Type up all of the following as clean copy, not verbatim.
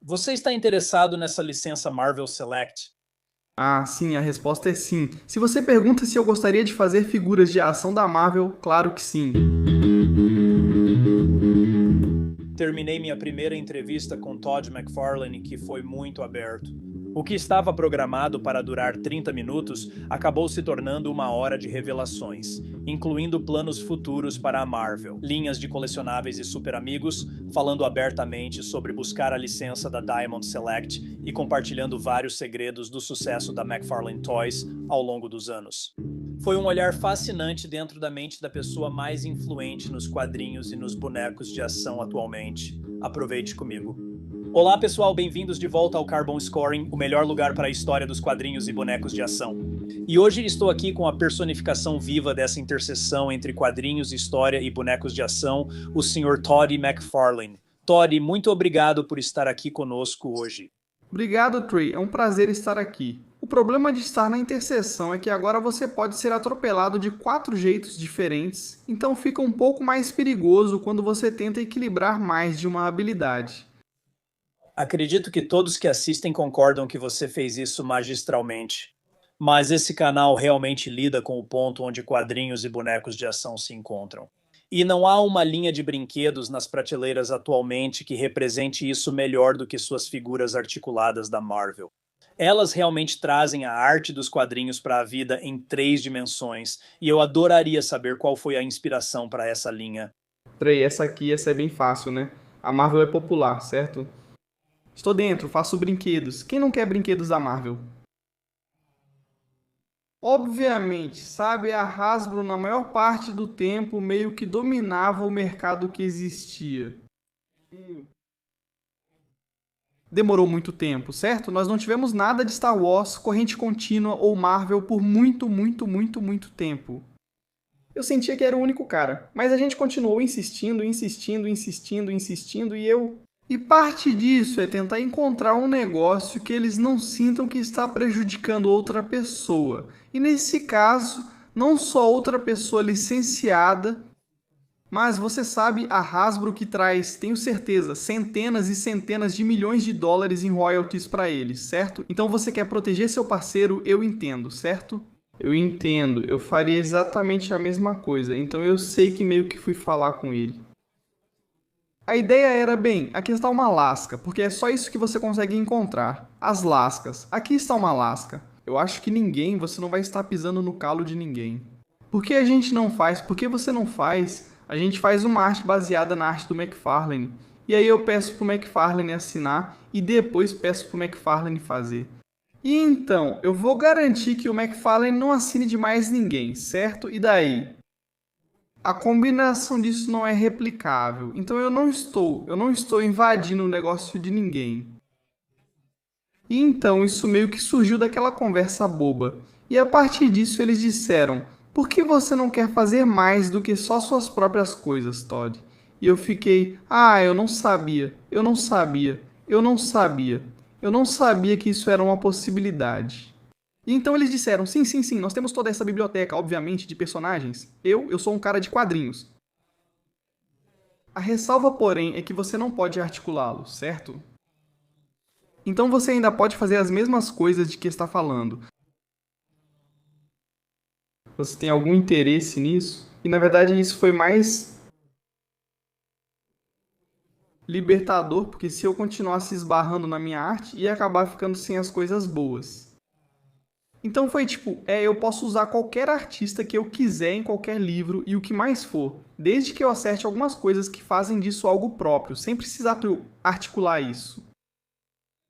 Você está interessado nessa licença Marvel Select? Ah, sim, a resposta é sim. Se você pergunta se eu gostaria de fazer figuras de ação da Marvel, claro que sim. Terminei minha primeira entrevista com Todd McFarlane, que foi muito aberto. O que estava programado para durar 30 minutos acabou se tornando uma hora de revelações, incluindo planos futuros para a Marvel, linhas de colecionáveis e super amigos, falando abertamente sobre buscar a licença da Diamond Select e compartilhando vários segredos do sucesso da McFarlane Toys ao longo dos anos. Foi um olhar fascinante dentro da mente da pessoa mais influente nos quadrinhos e nos bonecos de ação atualmente. Aproveite comigo. Olá pessoal, bem-vindos de volta ao Carbon Scoring, o melhor lugar para a história dos quadrinhos e bonecos de ação. E hoje estou aqui com a personificação viva dessa interseção entre quadrinhos, história e bonecos de ação, o Sr. Todd McFarlane. Todd, muito obrigado por estar aqui conosco hoje. Obrigado, Trey. É um prazer estar aqui. O problema de estar na interseção é que agora você pode ser atropelado de 4 jeitos diferentes, então fica um pouco mais perigoso quando você tenta equilibrar mais de uma habilidade. Acredito que todos que assistem concordam que você fez isso magistralmente. Mas esse canal realmente lida com o ponto onde quadrinhos e bonecos de ação se encontram. E não há uma linha de brinquedos nas prateleiras atualmente que represente isso melhor do que suas figuras articuladas da Marvel. Elas realmente trazem a arte dos quadrinhos para a vida em 3 dimensões, e eu adoraria saber qual foi a inspiração para essa linha. Trey, essa é bem fácil, né? A Marvel é popular, certo? Estou dentro, faço brinquedos. Quem não quer brinquedos da Marvel? Obviamente, sabe, a Hasbro na maior parte do tempo meio que dominava o mercado que existia. Demorou muito tempo, certo? Nós não tivemos nada de Star Wars, corrente contínua ou Marvel por muito tempo. Eu sentia que era o único cara, mas a gente continuou insistindo E parte disso é tentar encontrar um negócio que eles não sintam que está prejudicando outra pessoa. E nesse caso, não só outra pessoa licenciada, mas você sabe a Hasbro que traz, tenho certeza, centenas e centenas de milhões de dólares em royalties para eles, certo? Então você quer proteger seu parceiro, eu entendo, certo? Eu entendo, eu faria exatamente a mesma coisa, então eu sei que meio que fui falar com ele. A ideia era, bem, aqui está uma lasca, porque é só isso que você consegue encontrar. As lascas. Aqui está uma lasca. Eu acho que você não vai estar pisando no calo de ninguém. Por que a gente não faz? Por que você não faz? A gente faz uma arte baseada na arte do McFarlane. E aí eu peço pro McFarlane assinar e depois peço pro McFarlane fazer. E então, eu vou garantir que o McFarlane não assine de mais ninguém, certo? E daí? A combinação disso não é replicável. Então eu não estou invadindo o negócio de ninguém. E então isso meio que surgiu daquela conversa boba. E a partir disso eles disseram: "Por que você não quer fazer mais do que só suas próprias coisas, Todd?" E eu fiquei: "Ah, eu não sabia. Eu não sabia. Eu não sabia. Eu não sabia que isso era uma possibilidade." E então eles disseram: sim, nós temos toda essa biblioteca, obviamente, de personagens. Eu sou um cara de quadrinhos. A ressalva, porém, é que você não pode articulá-lo, certo? Então você ainda pode fazer as mesmas coisas de que está falando. Você tem algum interesse nisso? E na verdade isso foi mais libertador, porque se eu continuasse esbarrando na minha arte, ia acabar ficando sem as coisas boas. Então foi tipo, eu posso usar qualquer artista que eu quiser em qualquer livro e o que mais for, desde que eu acerte algumas coisas que fazem disso algo próprio, sem precisar articular isso.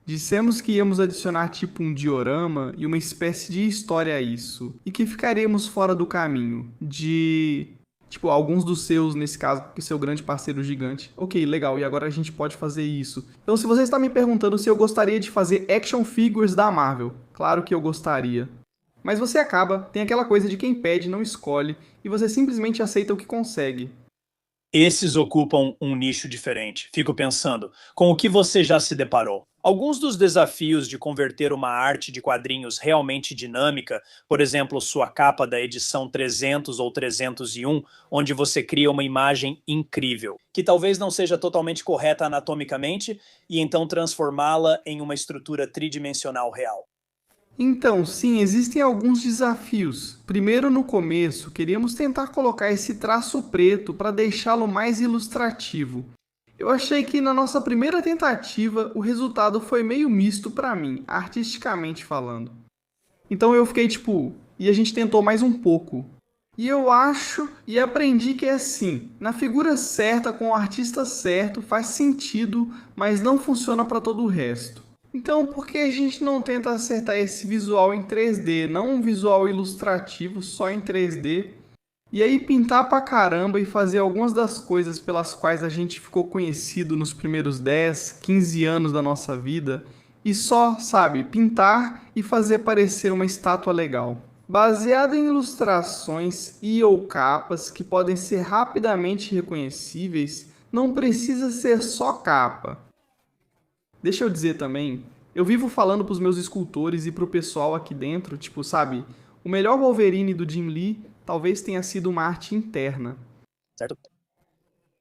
Dissemos que íamos adicionar tipo um diorama e uma espécie de história a isso, e que ficaríamos fora do caminho de tipo alguns dos seus, nesse caso, que seu grande parceiro gigante. OK, legal, e agora a gente pode fazer isso. Então se você está me perguntando se eu gostaria de fazer action figures da Marvel, claro que eu gostaria. Mas você acaba, tem aquela coisa de quem pede não escolhe, e você simplesmente aceita o que consegue. Esses ocupam um nicho diferente. Fico pensando, com o que você já se deparou? Alguns dos desafios de converter uma arte de quadrinhos realmente dinâmica, por exemplo, sua capa da edição 300 ou 301, onde você cria uma imagem incrível, que talvez não seja totalmente correta anatomicamente, e então transformá-la em uma estrutura tridimensional real. Então, sim, existem alguns desafios. Primeiro, no começo, queríamos tentar colocar esse traço preto para deixá-lo mais ilustrativo. Eu achei que na nossa primeira tentativa o resultado foi meio misto para mim, artisticamente falando. Então eu fiquei tipo, e a gente tentou mais um pouco. E eu acho e aprendi que é assim, na figura certa com o artista certo faz sentido, mas não funciona para todo o resto. Então, por que a gente não tenta acertar esse visual em 3D, não um visual ilustrativo só em 3D? E aí pintar pra caramba e fazer algumas das coisas pelas quais a gente ficou conhecido nos primeiros 10, 15 anos da nossa vida, e só, sabe, pintar e fazer parecer uma estátua legal. Baseado em ilustrações e ou capas que podem ser rapidamente reconhecíveis, não precisa ser só capa. Deixa eu dizer também, eu vivo falando pros meus escultores e pro pessoal aqui dentro, tipo, sabe, o melhor Wolverine do Jim Lee talvez tenha sido uma arte interna. Certo?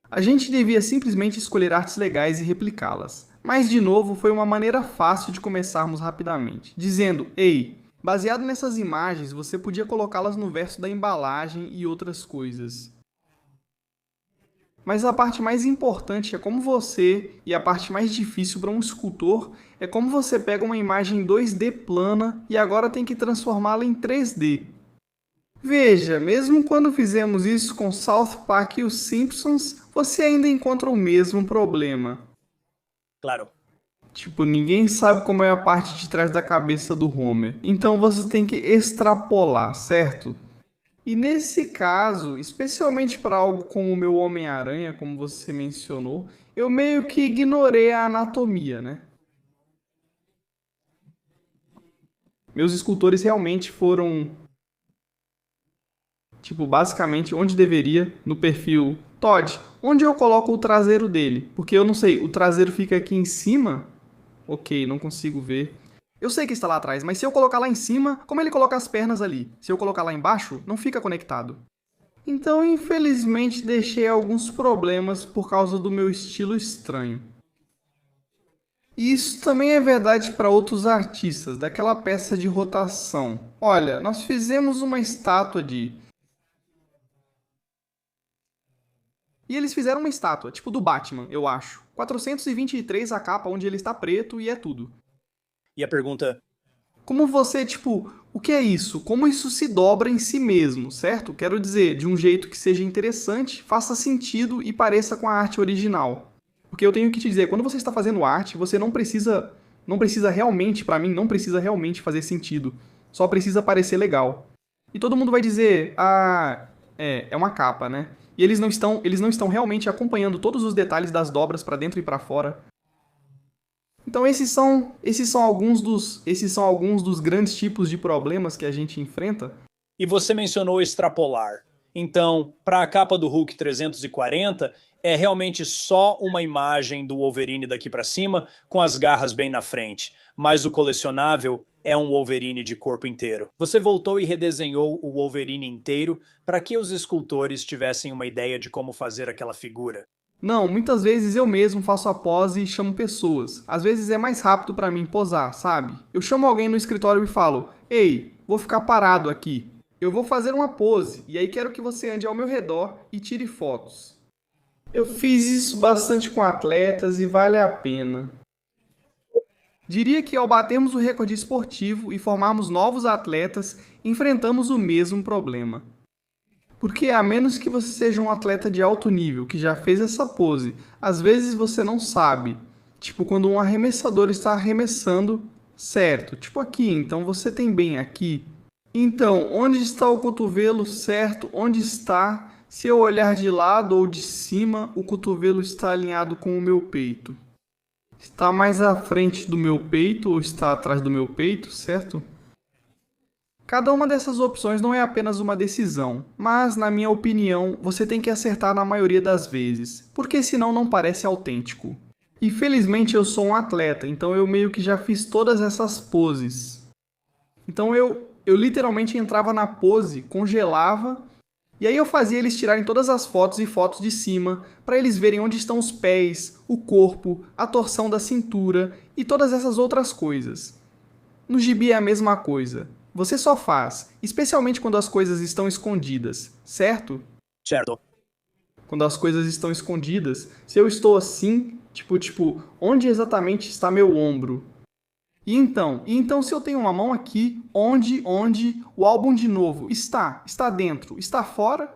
A gente devia simplesmente escolher artes legais e replicá-las. Mas, de novo, foi uma maneira fácil de começarmos rapidamente, dizendo, ei, baseado nessas imagens, você podia colocá-las no verso da embalagem e outras coisas. Mas a parte mais importante é como você, e a parte mais difícil para um escultor, é como você pega uma imagem 2D plana e agora tem que transformá-la em 3D. Veja, mesmo quando fizemos isso com South Park e os Simpsons, você ainda encontra o mesmo problema. Claro. Tipo, ninguém sabe como é a parte de trás da cabeça do Homer. Então você tem que extrapolar, certo? E nesse caso, especialmente para algo como o meu Homem-Aranha, como você mencionou, eu meio que ignorei a anatomia, né? Meus escultores realmente foram, tipo, basicamente onde deveria, no perfil Todd, onde eu coloco o traseiro dele? Porque eu não sei, o traseiro fica aqui em cima? Ok, não consigo ver. Eu sei que está lá atrás, mas se eu colocar lá em cima, como ele coloca as pernas ali? Se eu colocar lá embaixo, não fica conectado. Então, infelizmente, deixei alguns problemas por causa do meu estilo estranho. E isso também é verdade para outros artistas, daquela peça de rotação. Olha, nós fizemos uma estátua de... E eles fizeram uma estátua, tipo do Batman, eu acho. 423 a capa onde ele está preto e é tudo. E a pergunta, Como você, tipo, o que é isso? Como isso se dobra em si mesmo, certo? Quero dizer, de um jeito que seja interessante, faça sentido e pareça com a arte original. Porque eu tenho que te dizer, quando você está fazendo arte, você não precisa realmente, pra mim, não precisa realmente fazer sentido. Só precisa parecer legal. E todo mundo vai dizer, é uma capa, né? E eles não estão realmente acompanhando todos os detalhes das dobras pra dentro e pra fora. Então esses são alguns dos grandes tipos de problemas que a gente enfrenta. e você mencionou extrapolar. Então, para a capa do Hulk 340, é realmente só uma imagem do Wolverine daqui para cima, com as garras bem na frente. Mas o colecionável é um Wolverine de corpo inteiro. Você voltou e redesenhou o Wolverine inteiro para que os escultores tivessem uma ideia de como fazer aquela figura. Não, muitas vezes eu mesmo faço a pose e chamo pessoas. Às vezes é mais rápido pra mim posar, sabe? Eu chamo alguém no escritório e falo: "Ei, vou ficar parado aqui. Eu vou fazer uma pose e aí quero que você ande ao meu redor e tire fotos." Eu fiz isso bastante com atletas e vale a pena. Diria que ao batermos o recorde esportivo e formarmos novos atletas, enfrentamos o mesmo problema. Porque a menos que você seja um atleta de alto nível que já fez essa pose, às vezes você não sabe. Tipo quando um arremessador está arremessando, certo? Tipo aqui, então você tem bem aqui. Então, onde está o cotovelo certo? Onde está? Se eu olhar de lado ou de cima, o cotovelo está alinhado com o meu peito. Está mais à frente do meu peito ou está atrás do meu peito, certo? Cada uma dessas opções não é apenas uma decisão, mas, na minha opinião, você tem que acertar na maioria das vezes, porque senão não parece autêntico. E felizmente eu sou um atleta, então eu meio que já fiz todas essas poses. Então eu literalmente entrava na pose, congelava, e aí eu fazia eles tirarem todas as fotos e fotos de cima, para eles verem onde estão os pés, o corpo, a torção da cintura e todas essas outras coisas. No gibi é a mesma coisa. Você só faz, especialmente quando as coisas estão escondidas, certo? Certo. Quando as coisas estão escondidas, se eu estou assim, onde exatamente está meu ombro? E então se eu tenho uma mão aqui, onde o álbum de novo está dentro, está fora?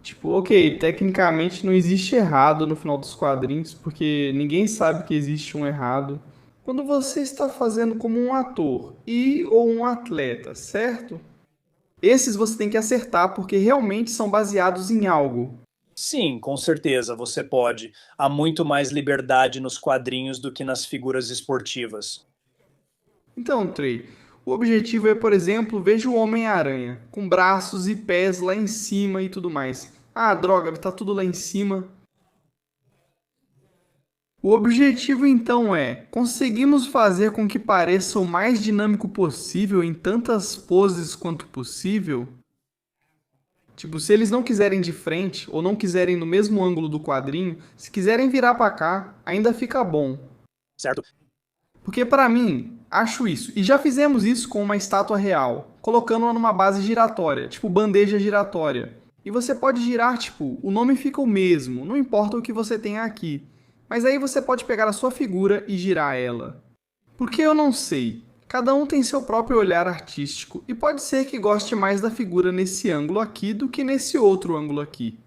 Tipo, ok, tecnicamente não existe errado no final dos quadrinhos, porque ninguém sabe que existe um errado. Quando você está fazendo como um ator e ou um atleta, certo? Esses você tem que acertar porque realmente são baseados em algo. Sim, com certeza, você pode. Há muito mais liberdade nos quadrinhos do que nas figuras esportivas. Então, Trey, o objetivo é, por exemplo, veja o Homem-Aranha, com braços e pés lá em cima e tudo mais. Ah, droga, tá tudo lá em cima. O objetivo então é: conseguimos fazer com que pareça o mais dinâmico possível em tantas poses quanto possível? Tipo, se eles não quiserem de frente ou não quiserem no mesmo ângulo do quadrinho, se quiserem virar pra cá, ainda fica bom. Certo? Porque pra mim, acho isso. E já fizemos isso com uma estátua real, colocando-a numa base giratória, tipo bandeja giratória. E você pode girar, tipo, o nome fica o mesmo, não importa o que você tenha aqui. Mas aí você pode pegar a sua figura e girar ela. Porque eu não sei. Cada um tem seu próprio olhar artístico e pode ser que goste mais da figura nesse ângulo aqui do que nesse outro ângulo aqui.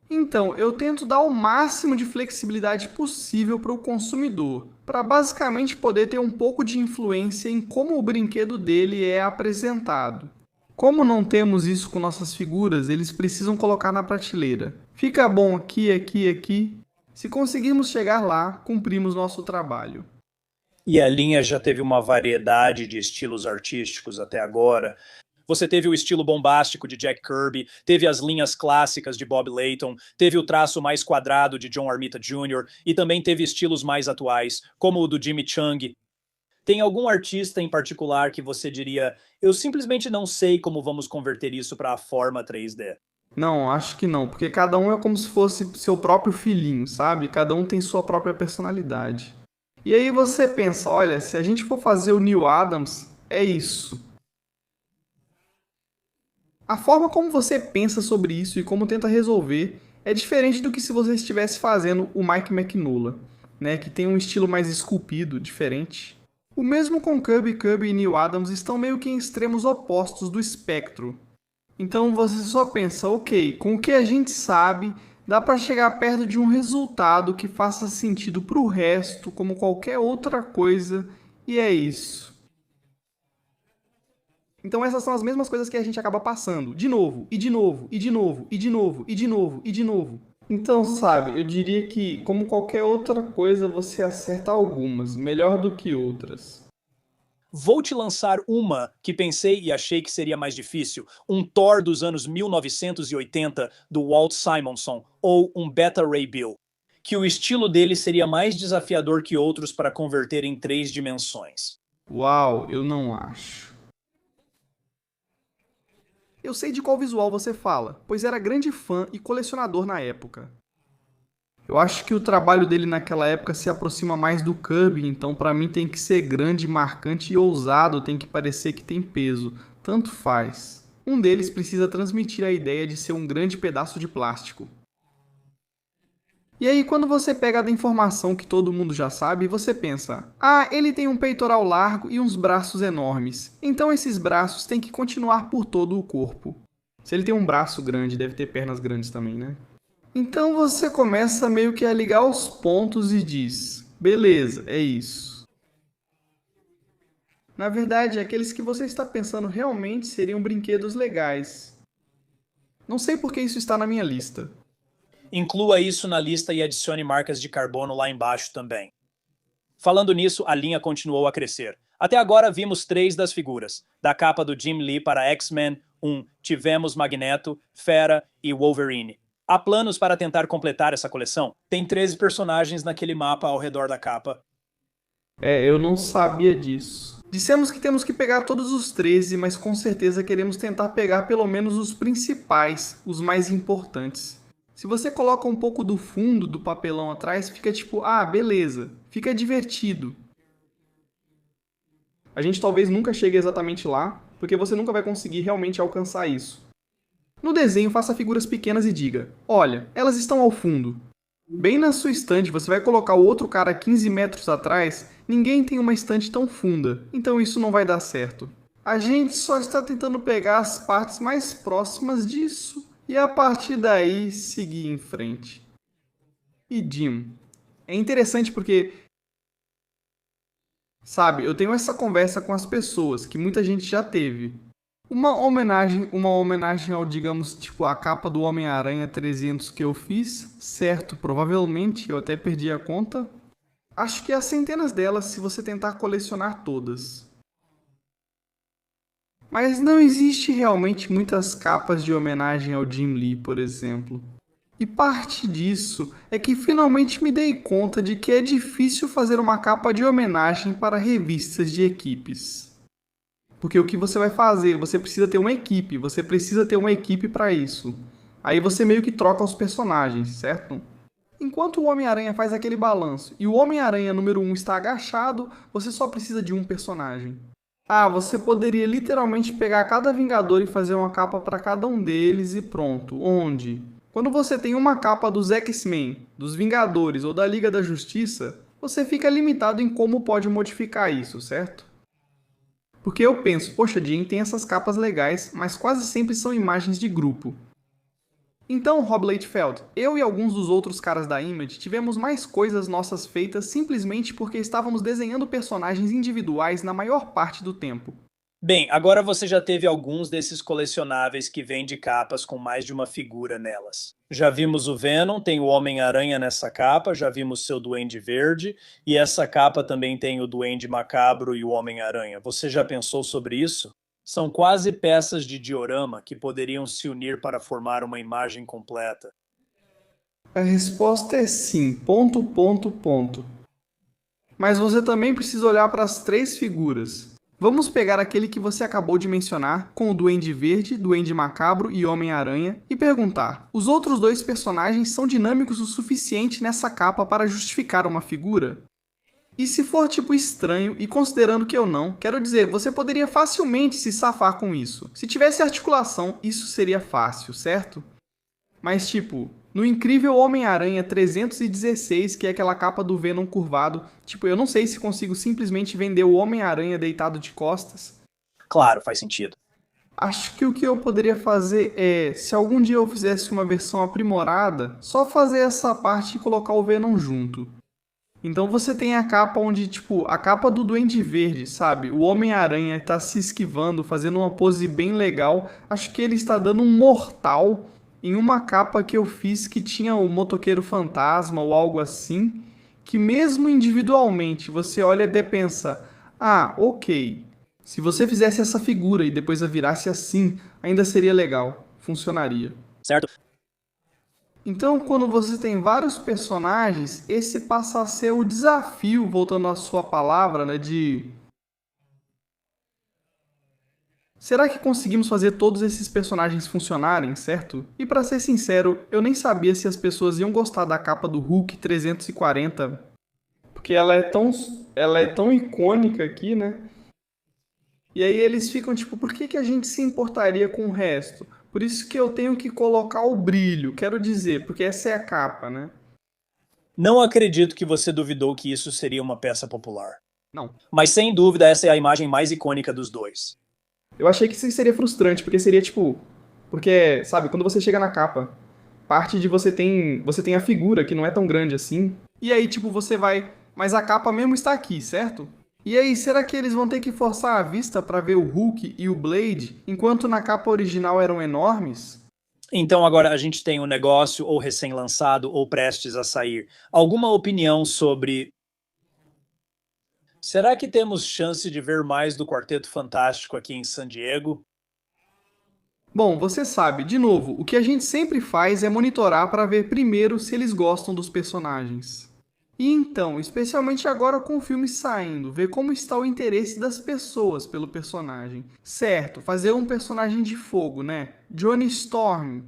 Então, eu tento dar o máximo de flexibilidade possível para o consumidor, para basicamente poder ter um pouco de influência em como o brinquedo dele é apresentado. Como não temos isso com nossas figuras, eles precisam colocar na prateleira. Fica bom aqui, aqui, aqui. Se conseguirmos chegar lá, cumprimos nosso trabalho. E a linha já teve uma variedade de estilos artísticos até agora. Você teve o estilo bombástico de Jack Kirby, teve as linhas clássicas de Bob Layton, teve o traço mais quadrado de John Romita Jr. e também teve estilos mais atuais, como o do Jimmy Chung. Tem algum artista em particular que você diria, eu simplesmente não sei como vamos converter isso para a forma 3D? Não, acho que não, porque cada um é como se fosse seu próprio filhinho, sabe? Cada um tem sua própria personalidade. E aí você pensa, olha, se a gente for fazer o Neil Adams, é isso. A forma como você pensa sobre isso e como tenta resolver é diferente do que se você estivesse fazendo o Mike Mignola, né, que tem um estilo mais esculpido, diferente. O mesmo com Kirby e Neil Adams estão meio que em extremos opostos do espectro. Então você só pensa, ok, com o que a gente sabe, dá para chegar perto de um resultado que faça sentido para o resto, como qualquer outra coisa, e é isso. Então essas são as mesmas coisas que a gente acaba passando, de novo, e de novo, e de novo, e de novo, e de novo, e de novo. Então, sabe, eu diria que, como qualquer outra coisa, você acerta algumas, melhor do que outras. Vou te lançar uma que pensei e achei que seria mais difícil, um Thor dos anos 1980 do Walt Simonson ou um Beta Ray Bill, que o estilo dele seria mais desafiador que outros para converter em 3 dimensões. Uau, eu não acho. Eu sei de qual visual você fala, pois era grande fã e colecionador na época. Eu acho que o trabalho dele naquela época se aproxima mais do Kirby, então pra mim tem que ser grande, marcante e ousado, tem que parecer que tem peso. Tanto faz. Um deles precisa transmitir a ideia de ser um grande pedaço de plástico. E aí, quando você pega a informação que todo mundo já sabe, você pensa: ah, ele tem um peitoral largo e uns braços enormes. Então esses braços têm que continuar por todo o corpo. Se ele tem um braço grande, deve ter pernas grandes também, né? Então você começa meio que a ligar os pontos e diz: beleza, é isso. Na verdade, aqueles que você está pensando realmente seriam brinquedos legais. Não sei por que isso está na minha lista. Inclua isso na lista e adicione marcas de carbono lá embaixo também. Falando nisso, a linha continuou a crescer. Até agora vimos 3 das figuras. Da capa do Jim Lee para X-Men 1, tivemos Magneto, Fera e Wolverine. Há planos para tentar completar essa coleção? Tem 13 personagens naquele mapa ao redor da capa. Eu não sabia disso. Dissemos que temos que pegar todos os 13, mas com certeza queremos tentar pegar pelo menos os principais, os mais importantes. Se você coloca um pouco do fundo do papelão atrás, fica tipo, ah, beleza, fica divertido. A gente talvez nunca chegue exatamente lá, porque você nunca vai conseguir realmente alcançar isso. No desenho, faça figuras pequenas e diga, olha, elas estão ao fundo. Bem na sua estante, você vai colocar o outro cara 15 metros atrás, ninguém tem uma estante tão funda, então isso não vai dar certo. A gente só está tentando pegar as partes mais próximas disso e a partir daí seguir em frente. E Jim, é interessante porque, sabe, eu tenho essa conversa com as pessoas que muita gente já teve. Uma homenagem ao, digamos, tipo, a capa do Homem-Aranha 300 que eu fiz, certo, provavelmente, eu até perdi a conta. Acho que há centenas delas se você tentar colecionar todas. Mas não existe realmente muitas capas de homenagem ao Jim Lee, por exemplo. E parte disso é que finalmente me dei conta de que é difícil fazer uma capa de homenagem para revistas de equipes. Porque o que você vai fazer? Você precisa ter uma equipe para isso. Aí você meio que troca os personagens, certo? Enquanto o Homem-Aranha faz aquele balanço e o Homem-Aranha número 1 está agachado, você só precisa de um personagem. Ah, você poderia literalmente pegar cada Vingador e fazer uma capa para cada um deles e pronto. Onde? Quando você tem uma capa dos X-Men, dos Vingadores ou da Liga da Justiça, você fica limitado em como pode modificar isso, certo? Porque eu penso, poxa, Jim tem essas capas legais, mas quase sempre são imagens de grupo. Então, Rob Liefeld, eu e alguns dos outros caras da Image tivemos mais coisas nossas feitas simplesmente porque estávamos desenhando personagens individuais na maior parte do tempo. Bem, agora você já teve alguns desses colecionáveis que vêm de capas com mais de uma figura nelas. Já vimos o Venom, tem o Homem-Aranha nessa capa, já vimos seu Duende Verde, e essa capa também tem o Duende Macabro e o Homem-Aranha. Você já pensou sobre isso? São quase peças de diorama que poderiam se unir para formar uma imagem completa. A resposta é sim, ponto, ponto, ponto. Mas você também precisa olhar para as três figuras. Vamos pegar aquele que você acabou de mencionar, com o Duende Verde, Duende Macabro e Homem-Aranha, e perguntar: os outros dois personagens são dinâmicos o suficiente nessa capa para justificar uma figura? E se for tipo estranho, e considerando que eu não, quero dizer, você poderia facilmente se safar com isso. Se tivesse articulação, isso seria fácil, certo? Mas tipo, no incrível Homem-Aranha 316, que é aquela capa do Venom curvado, tipo, eu não sei se consigo simplesmente vender o Homem-Aranha deitado de costas. Claro, faz sentido. Acho que o que eu poderia fazer é, se algum dia eu fizesse uma versão aprimorada, só fazer essa parte e colocar o Venom junto. Então você tem a capa onde, tipo, a capa do Duende Verde, sabe? O Homem-Aranha tá se esquivando, fazendo uma pose bem legal. Acho que ele está dando um mortal em uma capa que eu fiz que tinha o Motoqueiro Fantasma ou algo assim, que mesmo individualmente você olha e pensa, ah, ok. Se você fizesse essa figura e depois a virasse assim, ainda seria legal, funcionaria. Certo? Então, quando você tem vários personagens, esse passa a ser o desafio, voltando à sua palavra, né, de... Será que conseguimos fazer todos esses personagens funcionarem, certo? E pra ser sincero, eu nem sabia se as pessoas iam gostar da capa do Hulk 340, porque ela é tão icônica aqui, né? E aí eles ficam tipo, por que a gente se importaria com o resto? Por isso que eu tenho que colocar o brilho, quero dizer, porque essa é a capa, né? Não acredito que você duvidou que isso seria uma peça popular. Não. Mas sem dúvida essa é a imagem mais icônica dos dois. Eu achei que isso seria frustrante, porque seria tipo. Porque, sabe, quando você chega na capa, parte de você tem a figura que não é tão grande assim. E aí, tipo, você vai. Mas a capa mesmo está aqui, certo? E aí, será que eles vão ter que forçar a vista para ver o Hulk e o Blade, enquanto na capa original eram enormes? Então agora a gente tem um negócio ou recém-lançado ou prestes a sair. Alguma opinião sobre... Será que temos chance de ver mais do Quarteto Fantástico aqui em San Diego? Bom, você sabe, de novo, o que a gente sempre faz é monitorar para ver primeiro se eles gostam dos personagens. E então, especialmente agora com o filme saindo, ver como está o interesse das pessoas pelo personagem. Certo, fazer um personagem de fogo, né? Johnny Storm.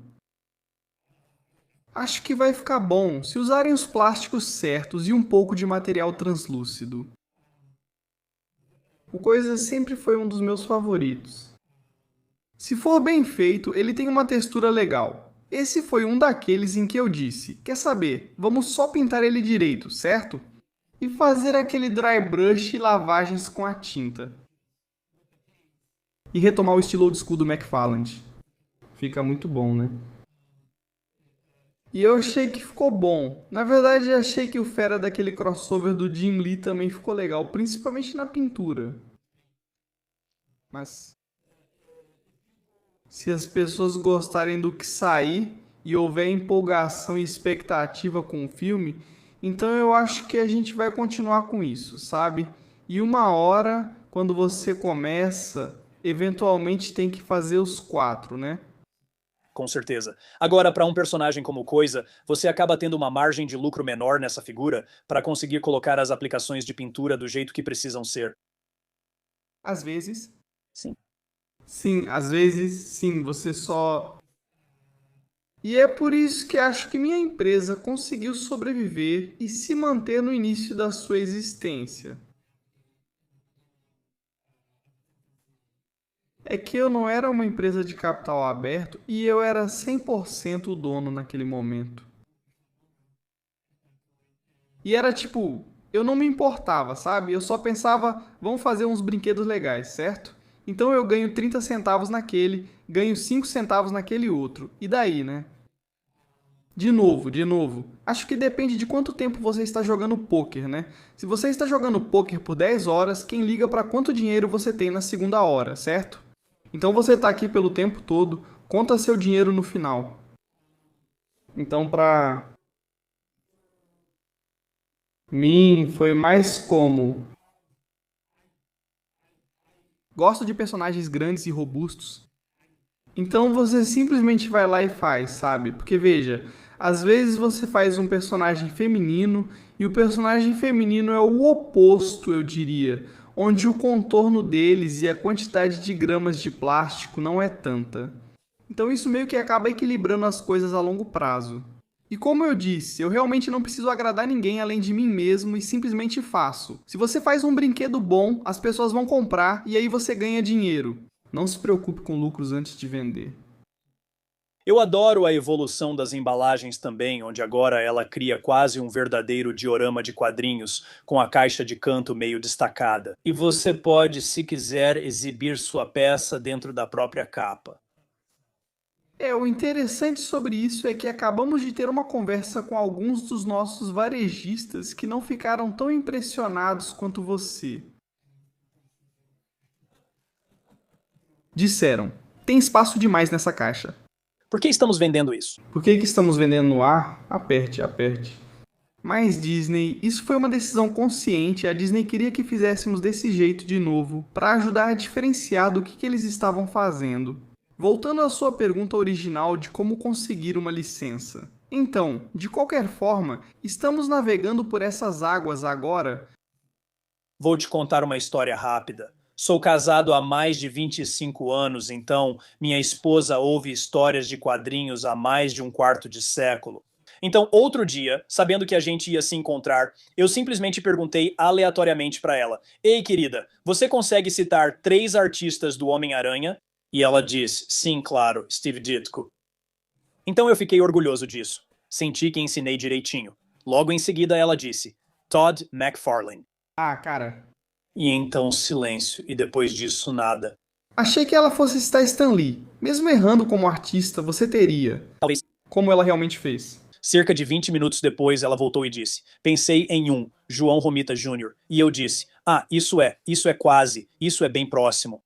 Acho que vai ficar bom se usarem os plásticos certos e um pouco de material translúcido. O Coisa sempre foi um dos meus favoritos. Se for bem feito, ele tem uma textura legal. Esse foi um daqueles em que eu disse: quer saber, vamos só pintar ele direito, certo? E fazer aquele dry brush e lavagens com a tinta. E retomar o estilo old school do McFarlane. Fica muito bom, né? E eu achei que ficou bom. Na verdade, achei que o fera daquele crossover do Jim Lee também ficou legal, principalmente na pintura. Mas se as pessoas gostarem do que sair e houver empolgação e expectativa com o filme, então eu acho que a gente vai continuar com isso, sabe? E uma hora, quando você começa, eventualmente tem que fazer os 4, né? Com certeza. Agora, para um personagem como Coisa, você acaba tendo uma margem de lucro menor nessa figura para conseguir colocar as aplicações de pintura do jeito que precisam ser. Às vezes. Sim. Sim, às vezes sim, você só. E é por isso que acho que minha empresa conseguiu sobreviver e se manter no início da sua existência. É que eu não era uma empresa de capital aberto e eu era 100% o dono naquele momento. E era tipo, eu não me importava, sabe? Eu só pensava, vamos fazer uns brinquedos legais, certo? Então eu ganho 30 centavos naquele, ganho 5 centavos naquele outro. E daí, né? De novo, de novo. Acho que depende de quanto tempo você está jogando poker, né? Se você está jogando poker por 10 horas, quem liga para quanto dinheiro você tem na segunda hora, certo? Então você está aqui pelo tempo todo, conta seu dinheiro no final. Então para mim foi mais como gosto de personagens grandes e robustos. Então você simplesmente vai lá e faz, sabe? Porque veja, às vezes você faz um personagem feminino e o personagem feminino é o oposto, eu diria, onde o contorno deles e a quantidade de gramas de plástico não é tanta. Então isso meio que acaba equilibrando as coisas a longo prazo. E como eu disse, eu realmente não preciso agradar ninguém além de mim mesmo e simplesmente faço. Se você faz um brinquedo bom, as pessoas vão comprar e aí você ganha dinheiro. Não se preocupe com lucros antes de vender. Eu adoro a evolução das embalagens também, onde agora ela cria quase um verdadeiro diorama de quadrinhos, com a caixa de canto meio destacada. E você pode, se quiser, exibir sua peça dentro da própria capa. O interessante sobre isso é que acabamos de ter uma conversa com alguns dos nossos varejistas que não ficaram tão impressionados quanto você. Disseram: tem espaço demais nessa caixa. Por que estamos vendendo isso? Por que estamos vendendo no ar? Aperte, aperte. Mas Disney, isso foi uma decisão consciente. A Disney queria que fizéssemos desse jeito de novo, para ajudar a diferenciar do que eles estavam fazendo. Voltando à sua pergunta original de como conseguir uma licença. Então, de qualquer forma, estamos navegando por essas águas agora. Vou te contar uma história rápida. Sou casado há mais de 25 anos, então minha esposa ouve histórias de quadrinhos há mais de um quarto de século. Então, outro dia, sabendo que a gente ia se encontrar, eu simplesmente perguntei aleatoriamente para ela: Ei, querida, você consegue citar 3 artistas do Homem-Aranha? E ela diz: Sim, claro, Steve Ditko. Então eu fiquei orgulhoso disso. Senti que ensinei direitinho. Logo em seguida ela disse: Todd McFarlane. Ah, cara. E então silêncio, e depois disso nada. Achei que ela fosse citar Stan Lee. Mesmo errando como artista, você teria. Talvez. Como ela realmente fez. Cerca de 20 minutos depois, ela voltou e disse: Pensei em um, João Romita Jr. E eu disse: Ah, isso é quase, isso é bem próximo.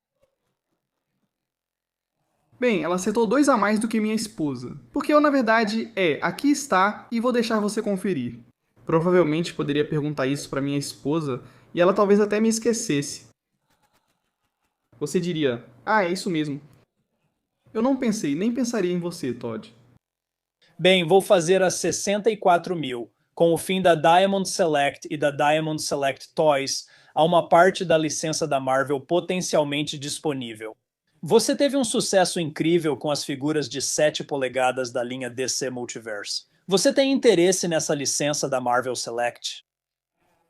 Bem, ela acertou 2 a mais do que minha esposa. Porque eu, na verdade, aqui está e vou deixar você conferir. Provavelmente poderia perguntar isso para minha esposa e ela talvez até me esquecesse. Você diria: Ah, é isso mesmo. Eu não pensei, nem pensaria em você, Todd. Bem, vou fazer as 64 mil. Com o fim da Diamond Select e da Diamond Select Toys, há uma parte da licença da Marvel potencialmente disponível. Você teve um sucesso incrível com as figuras de 7 polegadas da linha DC Multiverse. Você tem interesse nessa licença da Marvel Select?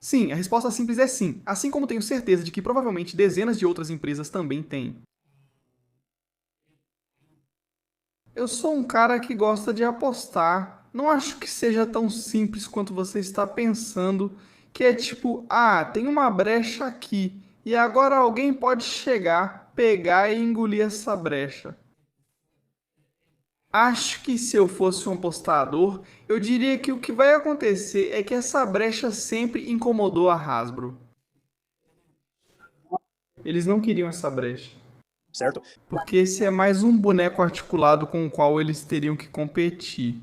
Sim, a resposta simples é sim, assim como tenho certeza de que provavelmente dezenas de outras empresas também têm. Eu sou um cara que gosta de apostar. Não acho que seja tão simples quanto você está pensando, que é tipo, ah, tem uma brecha aqui e agora alguém pode chegar, pegar e engolir essa brecha. Acho que se eu fosse um apostador, eu diria que o que vai acontecer é que essa brecha sempre incomodou a Hasbro. Eles não queriam essa brecha, Certo? porque esse é mais um boneco articulado com o qual eles teriam que competir.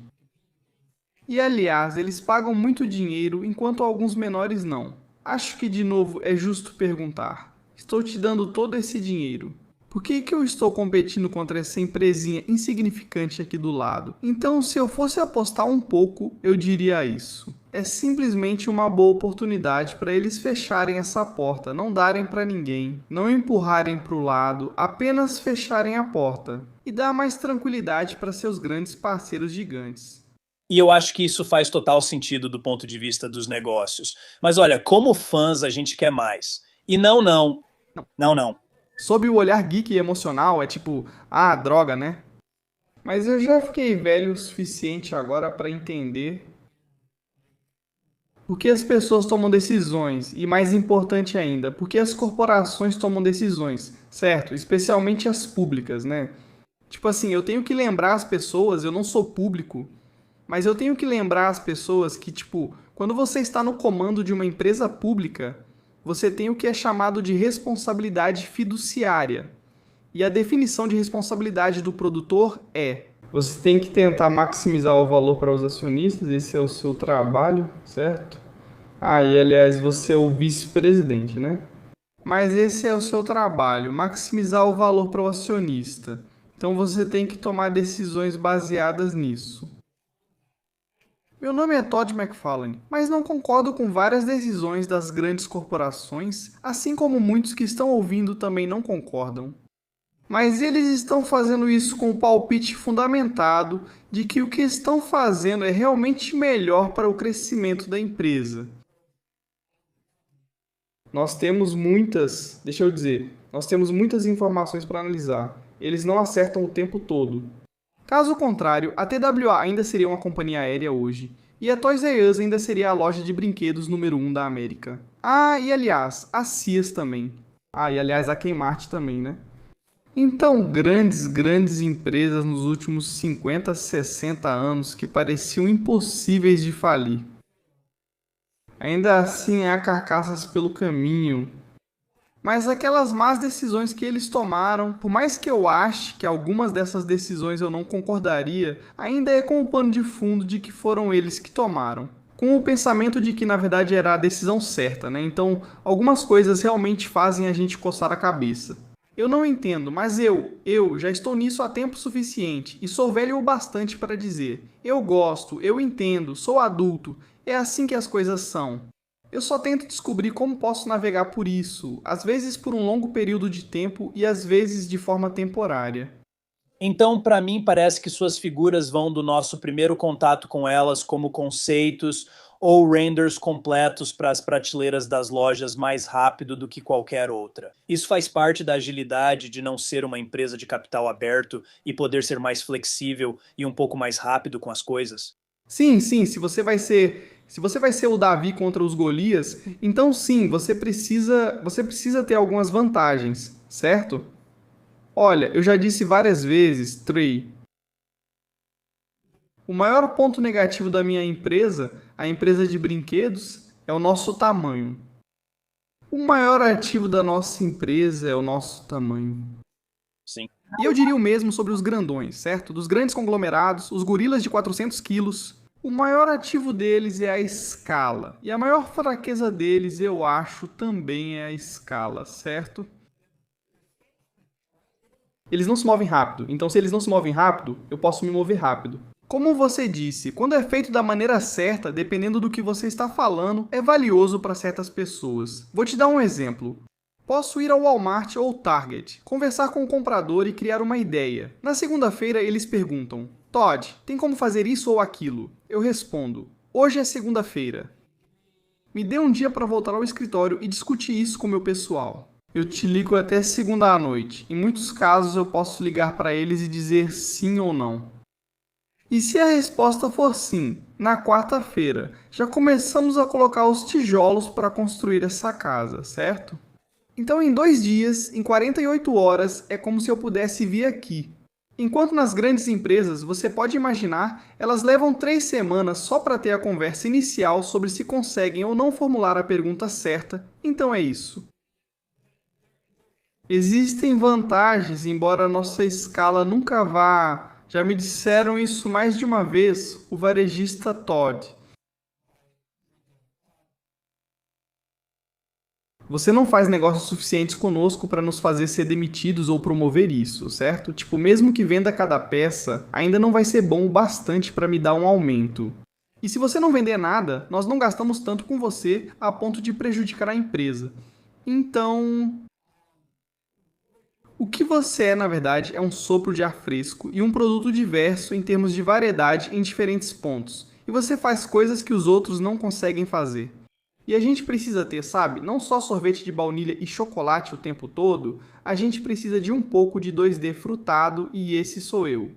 E aliás, eles pagam muito dinheiro enquanto alguns menores não. Acho que de novo é justo perguntar: estou te dando todo esse dinheiro. Por que eu estou competindo contra essa empresinha insignificante aqui do lado? Então, se eu fosse apostar um pouco, eu diria isso. É simplesmente uma boa oportunidade para eles fecharem essa porta, não darem para ninguém, não empurrarem para o lado, apenas fecharem a porta e dar mais tranquilidade para seus grandes parceiros gigantes. E eu acho que isso faz total sentido do ponto de vista dos negócios. Mas olha, como fãs a gente quer mais. E não, não. Não, não. Sob o olhar geek e emocional, é tipo, ah, droga, né? Mas eu já fiquei velho o suficiente agora para entender por que as pessoas tomam decisões e, mais importante ainda, por que as corporações tomam decisões, certo? Especialmente as públicas, né? Tipo assim, eu tenho que lembrar as pessoas, eu não sou público, mas eu tenho que lembrar as pessoas que, tipo, quando você está no comando de uma empresa pública, você tem o que é chamado de responsabilidade fiduciária. E a definição de responsabilidade do produtor é: você tem que tentar maximizar o valor para os acionistas, esse é o seu trabalho, certo? Ah, e aliás, você é o vice-presidente, né? Mas esse é o seu trabalho, maximizar o valor para o acionista. Então você tem que tomar decisões baseadas nisso. Meu nome é Todd McFarlane, mas não concordo com várias decisões das grandes corporações, assim como muitos que estão ouvindo também não concordam. Mas eles estão fazendo isso com o palpite fundamentado de que o que estão fazendo é realmente melhor para o crescimento da empresa. Nós temos muitas informações para analisar. Eles não acertam o tempo todo. Caso contrário, a TWA ainda seria uma companhia aérea hoje, e a Toys R Us ainda seria a loja de brinquedos número 1 da América. Ah, e aliás, a Sears também. Ah, e aliás, a Kmart também, né? Então, grandes empresas nos últimos 50, 60 anos que pareciam impossíveis de falir. Ainda assim, há carcaças pelo caminho. Mas aquelas más decisões que eles tomaram, por mais que eu ache que algumas dessas decisões eu não concordaria, ainda é com o pano de fundo de que foram eles que tomaram. Com o pensamento de que na verdade era a decisão certa, né? Então, algumas coisas realmente fazem a gente coçar a cabeça. Eu não entendo, mas eu já estou nisso há tempo suficiente e sou velho o bastante para dizer: eu gosto, eu entendo, sou adulto, é assim que as coisas são. Eu só tento descobrir como posso navegar por isso, às vezes por um longo período de tempo e às vezes de forma temporária. Então, para mim, parece que suas figuras vão do nosso primeiro contato com elas como conceitos ou renders completos para as prateleiras das lojas mais rápido do que qualquer outra. Isso faz parte da agilidade de não ser uma empresa de capital aberto e poder ser mais flexível e um pouco mais rápido com as coisas. Sim, se você vai ser o Davi contra os Golias, então sim, você precisa ter algumas vantagens, certo? Olha, eu já disse várias vezes, Trey, o maior ponto negativo da minha empresa, a empresa de brinquedos, é o nosso tamanho. O maior ativo da nossa empresa é o nosso tamanho. Sim. E eu diria o mesmo sobre os grandões, certo? Dos grandes conglomerados, os gorilas de 400 quilos. O maior ativo deles é a escala. E a maior fraqueza deles, eu acho, também é a escala, certo? Eles não se movem rápido, então se eles não se movem rápido, eu posso me mover rápido. Como você disse, quando é feito da maneira certa, dependendo do que você está falando, é valioso para certas pessoas. Vou te dar um exemplo. Posso ir ao Walmart ou Target, conversar com o comprador e criar uma ideia. Na segunda-feira, eles perguntam: Todd, tem como fazer isso ou aquilo? Eu respondo: hoje é segunda-feira. Me dê um dia para voltar ao escritório e discutir isso com meu pessoal. Eu te ligo até segunda à noite. Em muitos casos, eu posso ligar para eles e dizer sim ou não. E se a resposta for sim, na quarta-feira, já começamos a colocar os tijolos para construir essa casa, certo? Então, em 2 dias, em 48 horas, é como se eu pudesse vir aqui. Enquanto nas grandes empresas, você pode imaginar, elas levam 3 semanas só para ter a conversa inicial sobre se conseguem ou não formular a pergunta certa, então é isso. Existem vantagens, embora a nossa escala nunca vá. Já me disseram isso mais de uma vez, o varejista Todd. Você não faz negócios suficientes conosco para nos fazer ser demitidos ou promover isso, certo? Tipo, mesmo que venda cada peça, ainda não vai ser bom o bastante para me dar um aumento. E se você não vender nada, nós não gastamos tanto com você a ponto de prejudicar a empresa. Então, o que você é, na verdade, é um sopro de ar fresco e um produto diverso em termos de variedade em diferentes pontos. E você faz coisas que os outros não conseguem fazer. E a gente precisa ter, sabe, não só sorvete de baunilha e chocolate o tempo todo, a gente precisa de um pouco de 2D frutado e esse sou eu.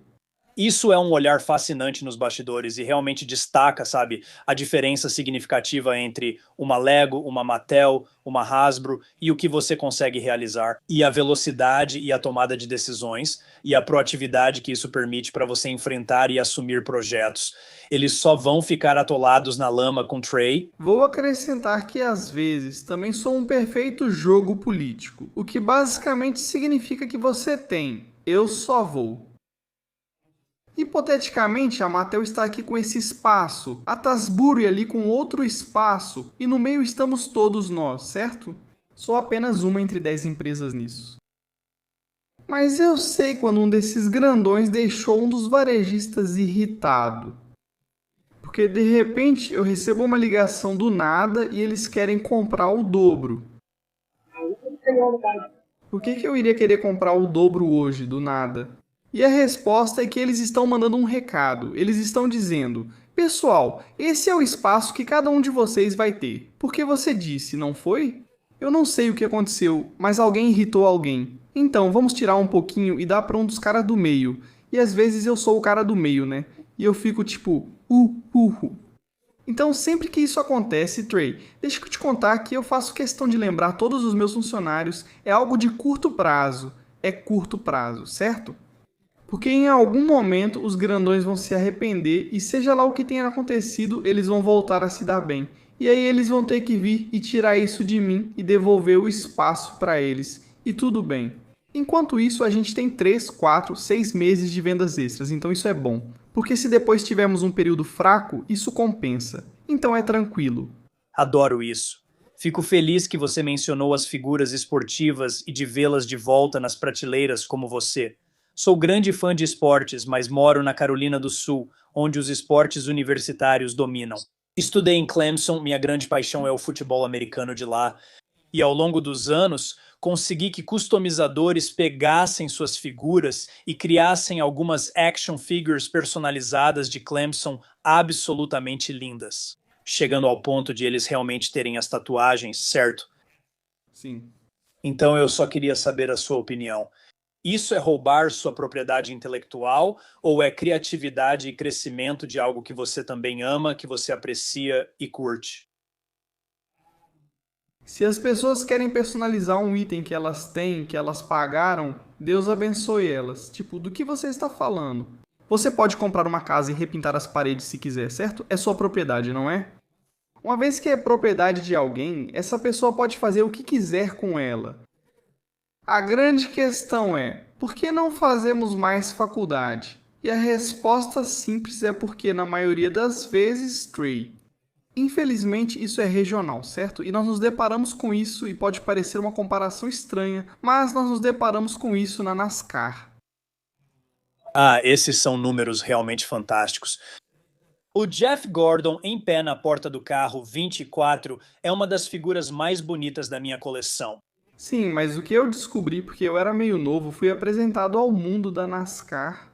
Isso é um olhar fascinante nos bastidores e realmente destaca, sabe, a diferença significativa entre uma Lego, uma Mattel, uma Hasbro e o que você consegue realizar, e a velocidade e a tomada de decisões e a proatividade que isso permite para você enfrentar e assumir projetos. Eles só vão ficar atolados na lama com Trey. Vou acrescentar que às vezes também sou um perfeito jogo político, o que basicamente significa que você tem, eu só vou. Hipoteticamente, a Mattel está aqui com esse espaço, a Tasbury ali com outro espaço, e no meio estamos todos nós, certo? Sou apenas uma entre 10 empresas nisso. Mas eu sei quando um desses grandões deixou um dos varejistas irritado. Porque de repente eu recebo uma ligação do nada e eles querem comprar o dobro. Por que eu iria querer comprar o dobro hoje, do nada? E a resposta é que eles estão mandando um recado. Eles estão dizendo: pessoal, esse é o espaço que cada um de vocês vai ter. Porque você disse, não foi? Eu não sei o que aconteceu, mas alguém irritou alguém. Então, vamos tirar um pouquinho e dar para um dos caras do meio. E às vezes eu sou o cara do meio, né? E eu fico tipo, Então, sempre que isso acontece, Trey, deixa eu te contar que eu faço questão de lembrar todos os meus funcionários. É algo de curto prazo. É curto prazo, certo? Porque em algum momento os grandões vão se arrepender e seja lá o que tenha acontecido, eles vão voltar a se dar bem. E aí eles vão ter que vir e tirar isso de mim e devolver o espaço para eles. E tudo bem. Enquanto isso, a gente tem 3, 4, 6 meses de vendas extras, então isso é bom. Porque se depois tivermos um período fraco, isso compensa. Então é tranquilo. Adoro isso. Fico feliz que você mencionou as figuras esportivas e de vê-las de volta nas prateleiras como você. Sou grande fã de esportes, mas moro na Carolina do Sul, onde os esportes universitários dominam. Estudei em Clemson, minha grande paixão é o futebol americano de lá, e ao longo dos anos consegui que customizadores pegassem suas figuras e criassem algumas action figures personalizadas de Clemson absolutamente lindas, chegando ao ponto de eles realmente terem as tatuagens, certo? Sim. Então eu só queria saber a sua opinião. Isso é roubar sua propriedade intelectual ou é criatividade e crescimento de algo que você também ama, que você aprecia e curte? Se as pessoas querem personalizar um item que elas têm, que elas pagaram, Deus abençoe elas. Tipo, do que você está falando? Você pode comprar uma casa e repintar as paredes se quiser, certo? É sua propriedade, não é? Uma vez que é propriedade de alguém, essa pessoa pode fazer o que quiser com ela. A grande questão é, por que não fazemos mais faculdade? E a resposta simples é porque, na maioria das vezes, Trey, Infelizmente, isso é regional, certo? E nós nos deparamos com isso, e pode parecer uma comparação estranha, mas nós nos deparamos com isso na NASCAR. Ah, esses são números realmente fantásticos. O Jeff Gordon em pé na porta do carro 24 é uma das figuras mais bonitas da minha coleção. Sim, mas o que eu descobri, porque eu era meio novo, fui apresentado ao mundo da NASCAR.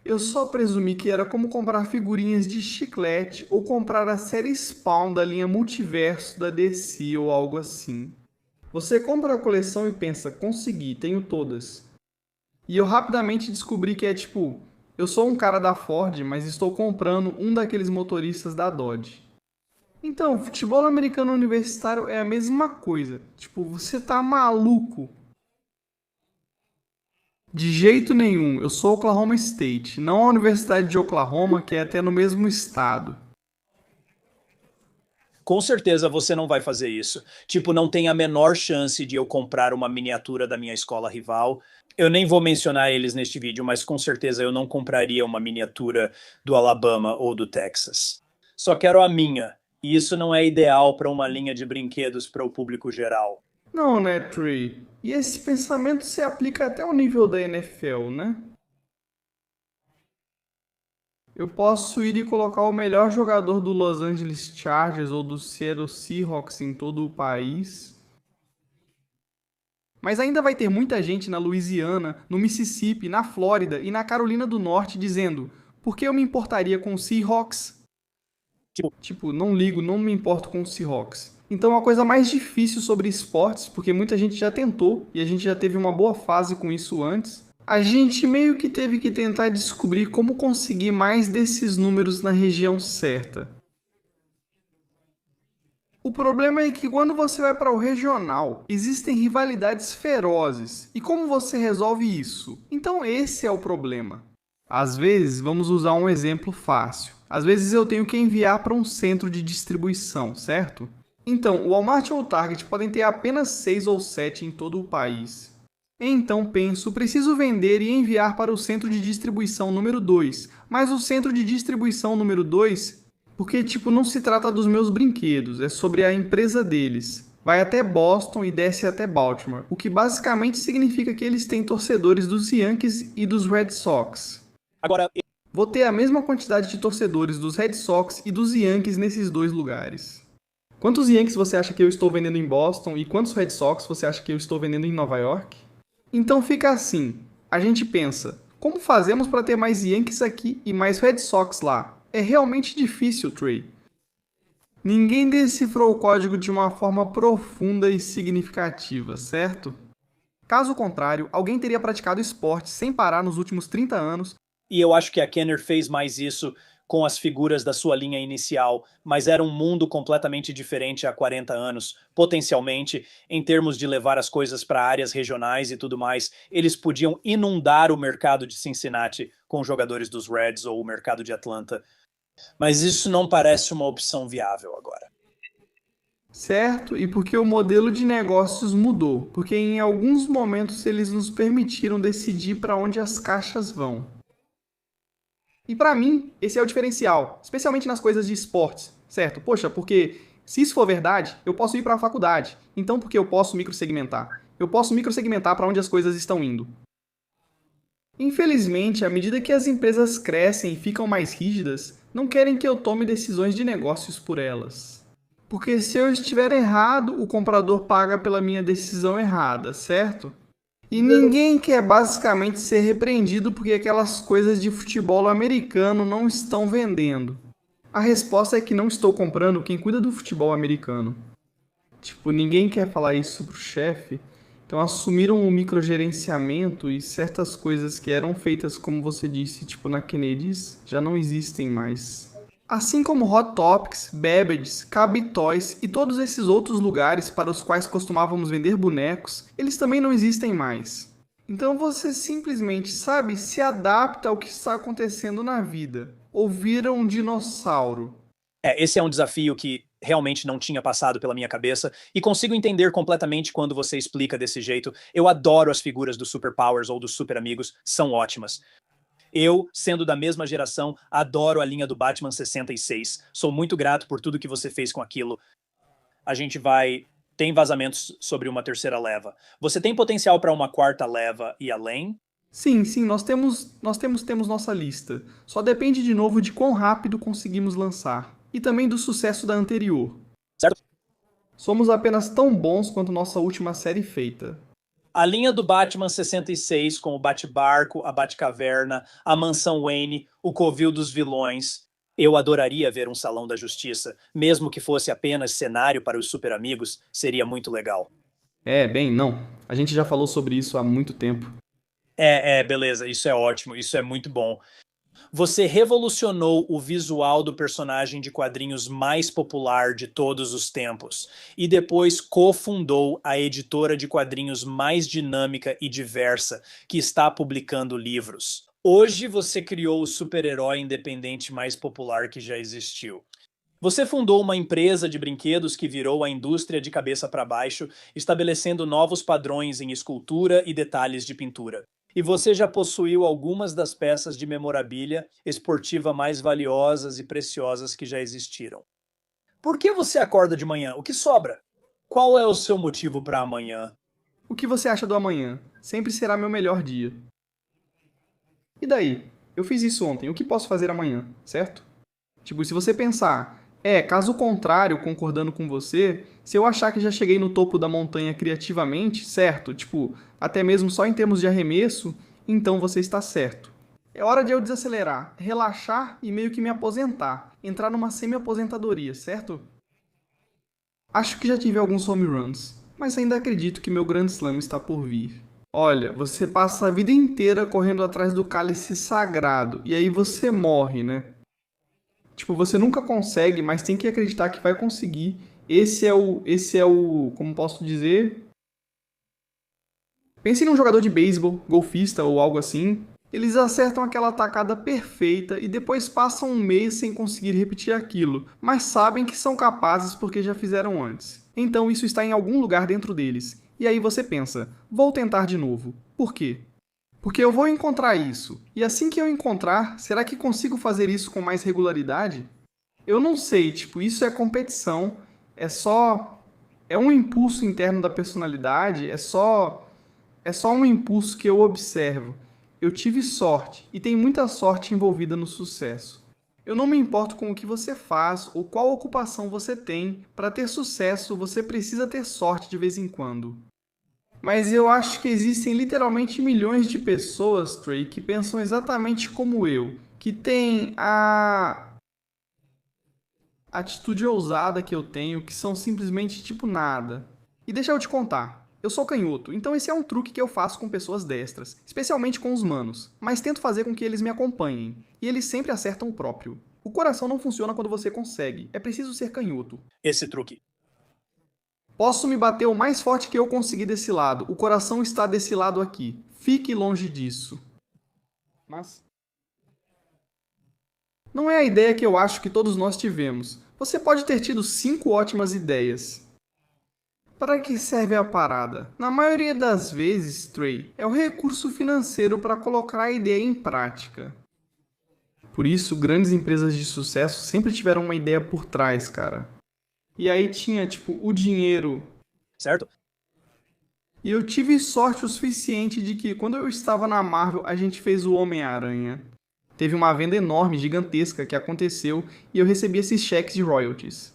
Eu só presumi que era como comprar figurinhas de chiclete ou comprar a série Spawn da linha Multiverso da DC ou algo assim. Você compra a coleção e pensa, consegui, tenho todas. E eu rapidamente descobri que é tipo, eu sou um cara da Ford, mas estou comprando um daqueles motoristas da Dodge. Então, futebol americano universitário é a mesma coisa. Tipo, você tá maluco? De jeito nenhum. Eu sou Oklahoma State, não a Universidade de Oklahoma, que é até no mesmo estado. Com certeza você não vai fazer isso. Tipo, não tem a menor chance de eu comprar uma miniatura da minha escola rival. Eu nem vou mencionar eles neste vídeo, mas com certeza eu não compraria uma miniatura do Alabama ou do Texas. Só quero a minha. E isso não é ideal para uma linha de brinquedos para o público geral. Não, né, Trey? E esse pensamento se aplica até ao nível da NFL, né? Eu posso ir e colocar o melhor jogador do Los Angeles Chargers ou do Seattle Seahawks em todo o país. Mas ainda vai ter muita gente na Louisiana, no Mississippi, na Flórida e na Carolina do Norte dizendo: por que eu me importaria com o Seahawks? Tipo, não ligo, não me importo com o Seahawks. Então a coisa mais difícil sobre esportes, porque muita gente já tentou e a gente já teve uma boa fase com isso antes, a gente meio que teve que tentar descobrir como conseguir mais desses números na região certa. O problema é que quando você vai para o regional, existem rivalidades ferozes. E como você resolve isso? Então esse é o problema. Às vezes, vamos usar um exemplo fácil. Às vezes eu tenho que enviar para um centro de distribuição, certo? Então, o Walmart ou o Target podem ter apenas 6 ou 7 em todo o país. Então penso, preciso vender e enviar para o centro de distribuição número 2, mas o centro de distribuição número 2, porque tipo, não se trata dos meus brinquedos, é sobre a empresa deles. Vai até Boston e desce até Baltimore, o que basicamente significa que eles têm torcedores dos Yankees e dos Red Sox. Agora, Vou ter a mesma quantidade de torcedores dos Red Sox e dos Yankees nesses dois lugares. Quantos Yankees você acha que eu estou vendendo em Boston e quantos Red Sox você acha que eu estou vendendo em Nova York? Então fica assim, a gente pensa, como fazemos para ter mais Yankees aqui e mais Red Sox lá? É realmente difícil, Trey. Ninguém decifrou o código de uma forma profunda e significativa, certo? Caso contrário, alguém teria praticado esporte sem parar nos últimos 30 anos. e eu acho que a Kenner fez mais isso com as figuras da sua linha inicial, mas era um mundo completamente diferente há 40 anos, potencialmente, em termos de levar as coisas para áreas regionais e tudo mais. Eles podiam inundar o mercado de Cincinnati com jogadores dos Reds ou o mercado de Atlanta, mas isso não parece uma opção viável agora. Certo? E porque o modelo de negócios mudou, porque em alguns momentos eles nos permitiram decidir para onde as caixas vão. E para mim, esse é o diferencial, especialmente nas coisas de esportes, certo? Poxa, porque se isso for verdade, eu posso ir para a faculdade. Então, por que eu posso microsegmentar? Eu posso microsegmentar para onde as coisas estão indo. Infelizmente, à medida que as empresas crescem e ficam mais rígidas, não querem que eu tome decisões de negócios por elas. Porque se eu estiver errado, o comprador paga pela minha decisão errada, certo? E ninguém quer basicamente ser repreendido porque aquelas coisas de futebol americano não estão vendendo. A resposta é que não estou comprando quem cuida do futebol americano. Tipo, ninguém quer falar isso pro chefe. Então assumiram o microgerenciamento e certas coisas que eram feitas, como você disse, tipo na Kennedy's, já não existem mais. Assim como Hot Topics, Babbage's, Cabby Toys e todos esses outros lugares para os quais costumávamos vender bonecos, eles também não existem mais. Então você simplesmente, sabe, se adapta ao que está acontecendo na vida. Ou vira um dinossauro. Esse é um desafio que realmente não tinha passado pela minha cabeça e consigo entender completamente quando você explica desse jeito. Eu adoro as figuras dos Superpowers ou dos Super Amigos, são ótimas. Eu, sendo da mesma geração, adoro a linha do Batman 66. Sou muito grato por tudo que você fez com aquilo. A gente vai. Tem vazamentos sobre uma terceira leva. Você tem potencial para uma quarta leva e além? Sim, sim, temos nossa lista. Só depende de novo de quão rápido conseguimos lançar. E também do sucesso da anterior. Certo? Somos apenas tão bons quanto nossa última série feita. A linha do Batman 66, com o Bate-Barco, a Batcaverna, a Mansão Wayne, o Covil dos Vilões. Eu adoraria ver um Salão da Justiça, mesmo que fosse apenas cenário para os super amigos, seria muito legal. Bem, não. A gente já falou sobre isso há muito tempo. Beleza, isso é ótimo, isso é muito bom. Você revolucionou o visual do personagem de quadrinhos mais popular de todos os tempos e depois cofundou a editora de quadrinhos mais dinâmica e diversa que está publicando livros. Hoje você criou o super-herói independente mais popular que já existiu. Você fundou uma empresa de brinquedos que virou a indústria de cabeça para baixo, estabelecendo novos padrões em escultura e detalhes de pintura. E você já possuiu algumas das peças de memorabilia esportiva mais valiosas e preciosas que já existiram. Por que você acorda de manhã? O que sobra? Qual é o seu motivo para amanhã? O que você acha do amanhã? Sempre será meu melhor dia. E daí? Eu fiz isso ontem, o que posso fazer amanhã, certo? Tipo, se você pensar, caso contrário, concordando com você, se eu achar que já cheguei no topo da montanha criativamente, certo? Tipo, até mesmo só em termos de arremesso, então você está certo. É hora de eu desacelerar, relaxar e meio que me aposentar, entrar numa semi-aposentadoria, certo? Acho que já tive alguns home runs, mas ainda acredito que meu Grand Slam está por vir. Olha, você passa a vida inteira correndo atrás do cálice sagrado, e aí você morre, né? Tipo, você nunca consegue, mas tem que acreditar que vai conseguir. Esse é o, como posso dizer? Pense num jogador de beisebol, golfista ou algo assim. Eles acertam aquela tacada perfeita e depois passam um mês sem conseguir repetir aquilo, mas sabem que são capazes porque já fizeram antes. Então isso está em algum lugar dentro deles. E aí você pensa, vou tentar de novo. Por quê? Porque eu vou encontrar isso. E assim que eu encontrar, será que consigo fazer isso com mais regularidade? Eu não sei, tipo, isso é competição, é um impulso interno da personalidade, é só um impulso que eu observo. Eu tive sorte, e tem muita sorte envolvida no sucesso. Eu não me importo com o que você faz ou qual ocupação você tem. Para ter sucesso, você precisa ter sorte de vez em quando. Mas eu acho que existem literalmente milhões de pessoas, Trey, que pensam exatamente como eu, que têm a atitude ousada que eu tenho, que são simplesmente tipo nada. E deixa eu te contar, eu sou canhoto, então esse é um truque que eu faço com pessoas destras, especialmente com os manos, mas tento fazer com que eles me acompanhem, e eles sempre acertam o próprio. O coração não funciona quando você consegue, é preciso ser canhoto. Esse truque. Posso me bater o mais forte que eu conseguir desse lado. O coração está desse lado aqui. Fique longe disso. Mas não é a ideia que eu acho que todos nós tivemos. Você pode ter tido 5 ótimas ideias. Para que serve a parada? Na maioria das vezes, Trey, é o recurso financeiro para colocar a ideia em prática. Por isso, grandes empresas de sucesso sempre tiveram uma ideia por trás, cara. E aí tinha, tipo, o dinheiro. Certo? E eu tive sorte o suficiente de que, quando eu estava na Marvel, a gente fez o Homem-Aranha. Teve uma venda enorme, gigantesca, que aconteceu e eu recebi esses cheques de royalties.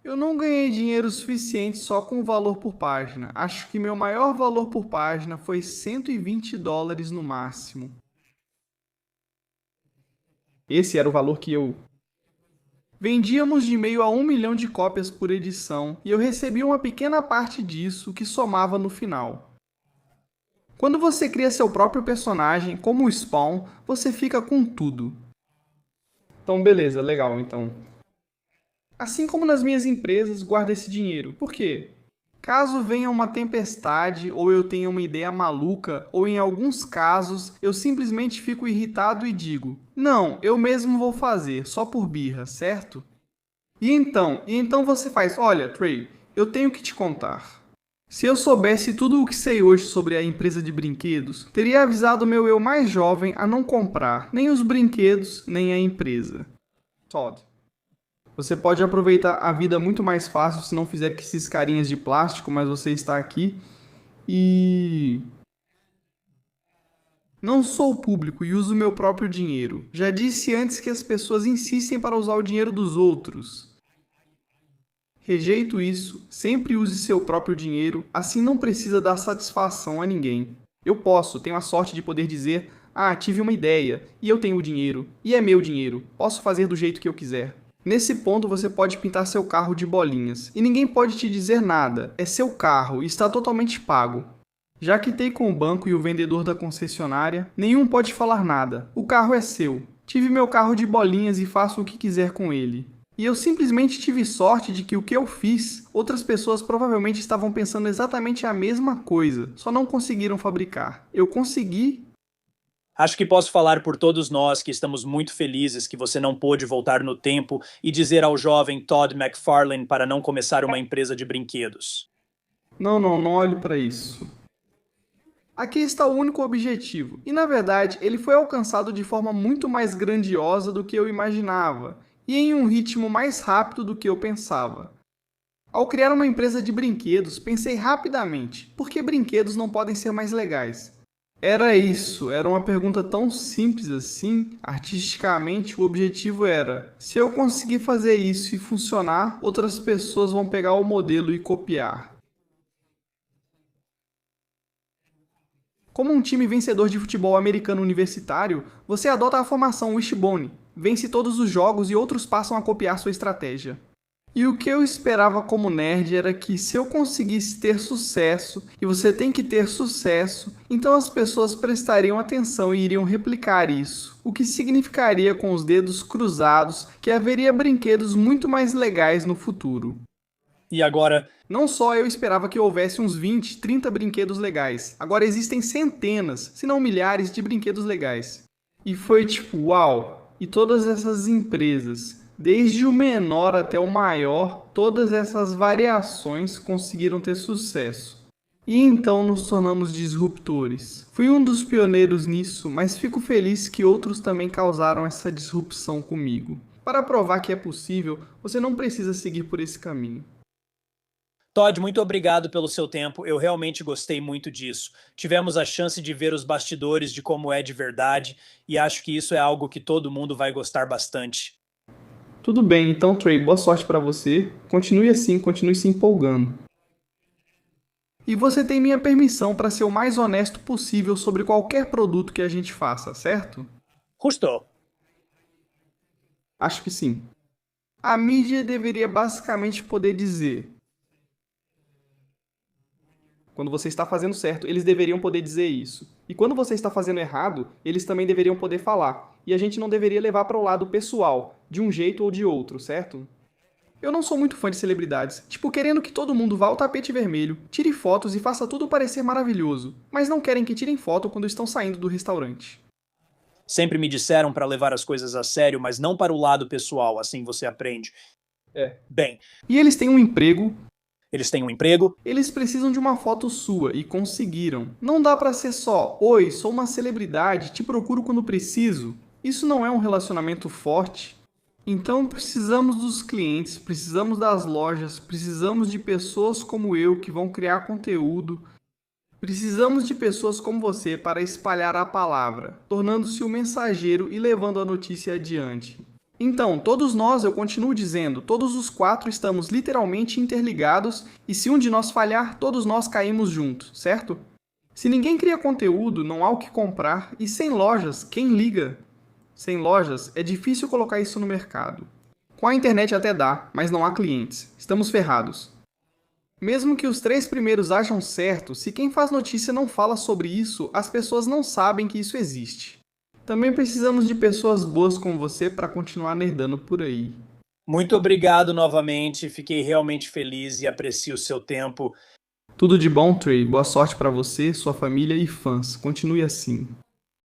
Eu não ganhei dinheiro suficiente só com o valor por página. Acho que meu maior valor por página foi $120 no máximo. Esse era o valor que eu... Vendíamos de meio a 1 milhão de cópias por edição e eu recebi uma pequena parte disso que somava no final. Quando você cria seu próprio personagem, como o Spawn, você fica com tudo. Então beleza, legal, então. Assim como nas minhas empresas, guardo esse dinheiro. Por quê? Caso venha uma tempestade, ou eu tenha uma ideia maluca, ou em alguns casos, eu simplesmente fico irritado e digo: não, eu mesmo vou fazer, só por birra, certo? E então você faz: olha, Trey, eu tenho que te contar. Se eu soubesse tudo o que sei hoje sobre a empresa de brinquedos, teria avisado meu eu mais jovem a não comprar nem os brinquedos, nem a empresa. Todd, você pode aproveitar a vida muito mais fácil se não fizer com esses carinhas de plástico, mas você está aqui e... Não sou público e uso meu próprio dinheiro. Já disse antes que as pessoas insistem para usar o dinheiro dos outros. Rejeito isso, sempre use seu próprio dinheiro, assim não precisa dar satisfação a ninguém. Eu posso, tenho a sorte de poder dizer, tive uma ideia, e eu tenho o dinheiro, e é meu dinheiro, posso fazer do jeito que eu quiser. Nesse ponto você pode pintar seu carro de bolinhas, e ninguém pode te dizer nada, é seu carro e está totalmente pago. Já quitei com o banco e o vendedor da concessionária, nenhum pode falar nada, o carro é seu. Tive meu carro de bolinhas e faço o que quiser com ele. E eu simplesmente tive sorte de que o que eu fiz, outras pessoas provavelmente estavam pensando exatamente a mesma coisa, só não conseguiram fabricar. Eu consegui. Acho que posso falar por todos nós que estamos muito felizes que você não pôde voltar no tempo e dizer ao jovem Todd McFarlane para não começar uma empresa de brinquedos. Não olhe para isso. Aqui está o único objetivo, e na verdade ele foi alcançado de forma muito mais grandiosa do que eu imaginava, e em um ritmo mais rápido do que eu pensava. Ao criar uma empresa de brinquedos, pensei rapidamente, por que brinquedos não podem ser mais legais? Era isso, era uma pergunta tão simples assim. Artisticamente, o objetivo era: se eu conseguir fazer isso e funcionar, outras pessoas vão pegar o modelo e copiar. Como um time vencedor de futebol americano universitário, você adota a formação Wishbone, vence todos os jogos e outros passam a copiar sua estratégia. E o que eu esperava como nerd era que se eu conseguisse ter sucesso, e você tem que ter sucesso, então as pessoas prestariam atenção e iriam replicar isso, o que significaria com os dedos cruzados que haveria brinquedos muito mais legais no futuro. E agora, Não só eu esperava que houvesse uns 20, 30 brinquedos legais. Agora existem centenas, se não milhares de brinquedos legais. E foi tipo, uau! E todas essas empresas, desde o menor até o maior, todas essas variações conseguiram ter sucesso. E então nos tornamos disruptores. Fui um dos pioneiros nisso, mas fico feliz que outros também causaram essa disrupção comigo. Para provar que é possível, você não precisa seguir por esse caminho. Todd, muito obrigado pelo seu tempo. Eu realmente gostei muito disso. Tivemos a chance de ver os bastidores de como é de verdade e acho que isso é algo que todo mundo vai gostar bastante. Tudo bem, então Trey, boa sorte para você. Continue assim, continue se empolgando. E você tem minha permissão para ser o mais honesto possível sobre qualquer produto que a gente faça, certo? Justo. Acho que sim. A mídia deveria basicamente poder dizer: quando você está fazendo certo, eles deveriam poder dizer isso. E quando você está fazendo errado, eles também deveriam poder falar. E a gente não deveria levar para o lado pessoal, de um jeito ou de outro, certo? Eu não sou muito fã de celebridades, tipo querendo que todo mundo vá ao tapete vermelho, tire fotos e faça tudo parecer maravilhoso, mas não querem que tirem foto quando estão saindo do restaurante. Sempre me disseram para levar as coisas a sério, mas não para o lado pessoal, assim você aprende. Bem, E eles têm um emprego, eles têm um emprego, eles precisam de uma foto sua e conseguiram. Não dá pra ser só: oi, sou uma celebridade, te procuro quando preciso. Isso não é um relacionamento forte. Então precisamos dos clientes, precisamos das lojas, precisamos de pessoas como eu que vão criar conteúdo. Precisamos de pessoas como você para espalhar a palavra, tornando-se o mensageiro e levando a notícia adiante. Então, todos nós, eu continuo dizendo, todos os quatro estamos literalmente interligados e se um de nós falhar, todos nós caímos juntos, certo? Se ninguém cria conteúdo, não há o que comprar e sem lojas, quem liga? Sem lojas, é difícil colocar isso no mercado. Com a internet até dá, mas não há clientes. Estamos ferrados. Mesmo que os 3 primeiros acham certo, se quem faz notícia não fala sobre isso, as pessoas não sabem que isso existe. Também precisamos de pessoas boas como você para continuar nerdando por aí. muito obrigado novamente. Fiquei realmente feliz e aprecio o seu tempo. Tudo de bom, Trey. Boa sorte para você, sua família e fãs. Continue assim.